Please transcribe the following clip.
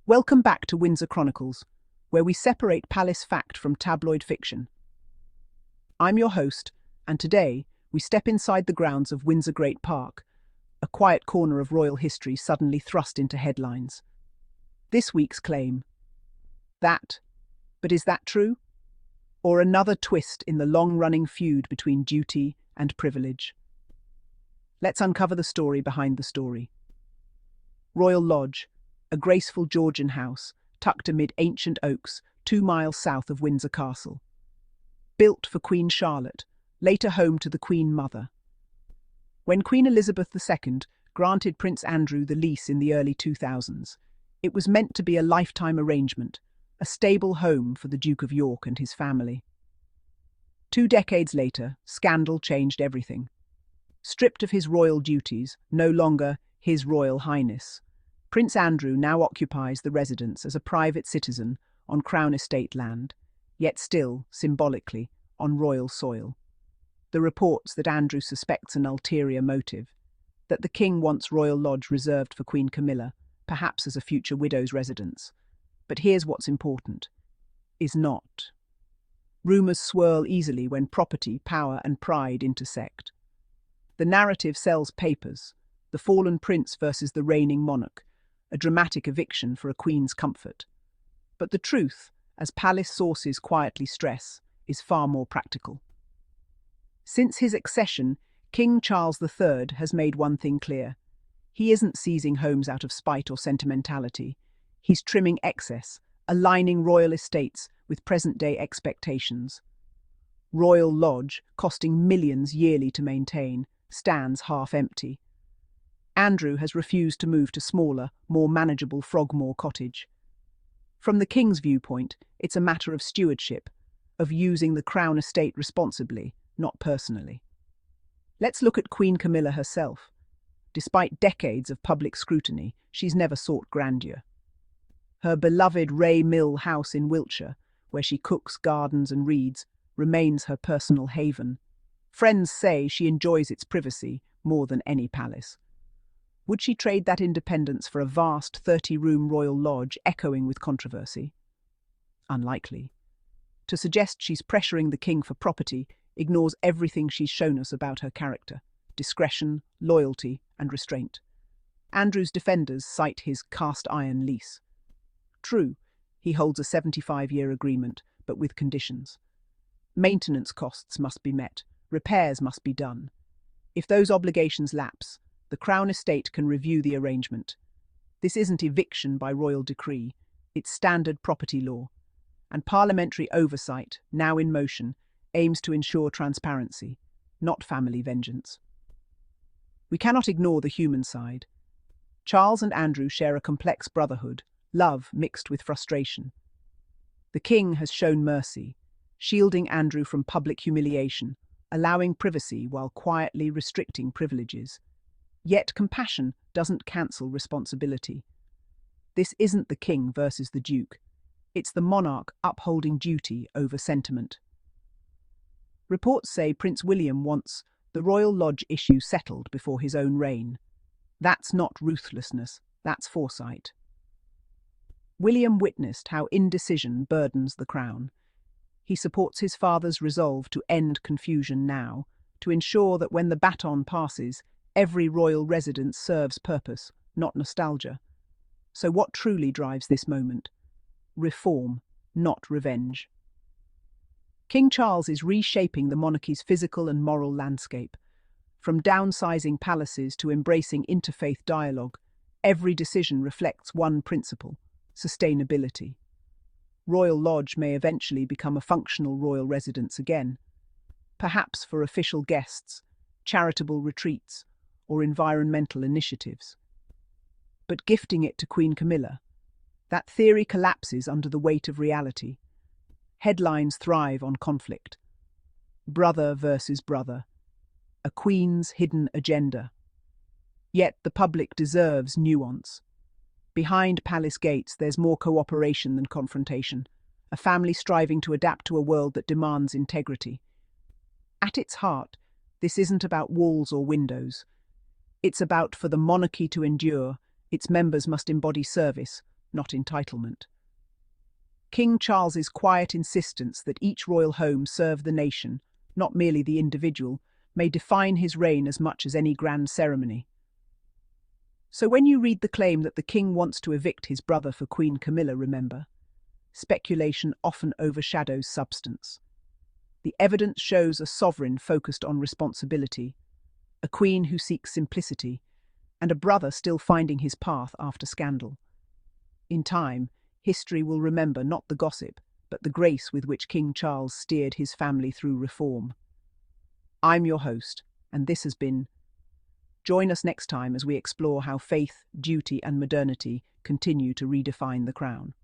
Welcome back to Windsor Chronicles, where we separate palace fact from tabloid fiction. I'm your host, and today we step inside the grounds of Windsor Great Park, a quiet corner of royal history suddenly thrust into headlines. This week's claim: that, but is that true? Or another twist in the long-running feud between duty and privilege? Let's uncover the story behind the story. Royal Lodge, a graceful Georgian house tucked amid ancient oaks 2 miles south of Windsor Castle. Built for Queen Charlotte, later home to the Queen Mother. When Queen Elizabeth II granted Prince Andrew the lease in the early 2000s, it was meant to be a lifetime arrangement, a stable home for the Duke of York and his family. 2 decades later, scandal changed everything. Stripped of his royal duties, no longer His Royal Highness, Prince Andrew now occupies the residence as a private citizen on Crown Estate land, yet still, symbolically, on royal soil. The reports that Andrew suspects an ulterior motive, that the king wants Royal Lodge reserved for Queen Camilla, perhaps as a future widow's residence. But here's what's important: is not. Rumours swirl easily when property, power and pride intersect. The narrative sells papers: the fallen prince versus the reigning monarch, a dramatic eviction for a queen's comfort. But the truth, as palace sources quietly stress, is far more practical. Since his accession, King Charles III has made one thing clear: he isn't seizing homes out of spite or sentimentality. He's trimming excess, aligning royal estates with present-day expectations. Royal Lodge, costing millions yearly to maintain, stands half empty. Andrew has refused to move to smaller, more manageable Frogmore Cottage. From the king's viewpoint, it's a matter of stewardship, of using the Crown estate responsibly, not personally. Let's look at Queen Camilla herself. Despite decades of public scrutiny, she's never sought grandeur. Her beloved Ray Mill house in Wiltshire, where she cooks, gardens and reads, remains her personal haven. Friends say she enjoys its privacy more than any palace. Would she trade that independence for a vast 30-room royal lodge echoing with controversy? Unlikely. To suggest she's pressuring the king for property ignores everything she's shown us about her character: discretion, loyalty, and restraint. Andrew's defenders cite his cast-iron lease. True, he holds a 75-year agreement, but with conditions. Maintenance costs must be met, repairs must be done. If those obligations lapse, the Crown estate can review the arrangement. This isn't eviction by royal decree, it's standard property law. And parliamentary oversight, now in motion, aims to ensure transparency, not family vengeance. We cannot ignore the human side. Charles and Andrew share a complex brotherhood, love mixed with frustration. The king has shown mercy, shielding Andrew from public humiliation, allowing privacy while quietly restricting privileges. Yet compassion doesn't cancel responsibility. This isn't the king versus the duke. It's the monarch upholding duty over sentiment. Reports say Prince William wants the Royal Lodge issue settled before his own reign. That's not ruthlessness, that's foresight. William witnessed how indecision burdens the crown. He supports his father's resolve to end confusion now, to ensure that when the baton passes, every royal residence serves purpose, not nostalgia. So what truly drives this moment? Reform, not revenge. King Charles is reshaping the monarchy's physical and moral landscape. From downsizing palaces to embracing interfaith dialogue, every decision reflects one principle: sustainability. Royal Lodge may eventually become a functional royal residence again, perhaps for official guests, charitable retreats, or environmental initiatives. But gifting it to Queen Camilla, that theory collapses under the weight of reality. Headlines thrive on conflict. Brother versus brother. A queen's hidden agenda. Yet the public deserves nuance. Behind palace gates, there's more cooperation than confrontation. A family striving to adapt to a world that demands integrity. At its heart, this isn't about walls or windows. It's about, for the monarchy to endure, its members must embody service, not entitlement. King Charles's quiet insistence that each royal home serve the nation, not merely the individual, may define his reign as much as any grand ceremony. So when you read the claim that the king wants to evict his brother for Queen Camilla, remember, speculation often overshadows substance. The evidence shows a sovereign focused on responsibility, a queen who seeks simplicity, and a brother still finding his path after scandal. In time, history will remember not the gossip, but the grace with which King Charles steered his family through reform. I'm your host, and this has been. Join us next time as we explore how faith, duty, and modernity continue to redefine the crown.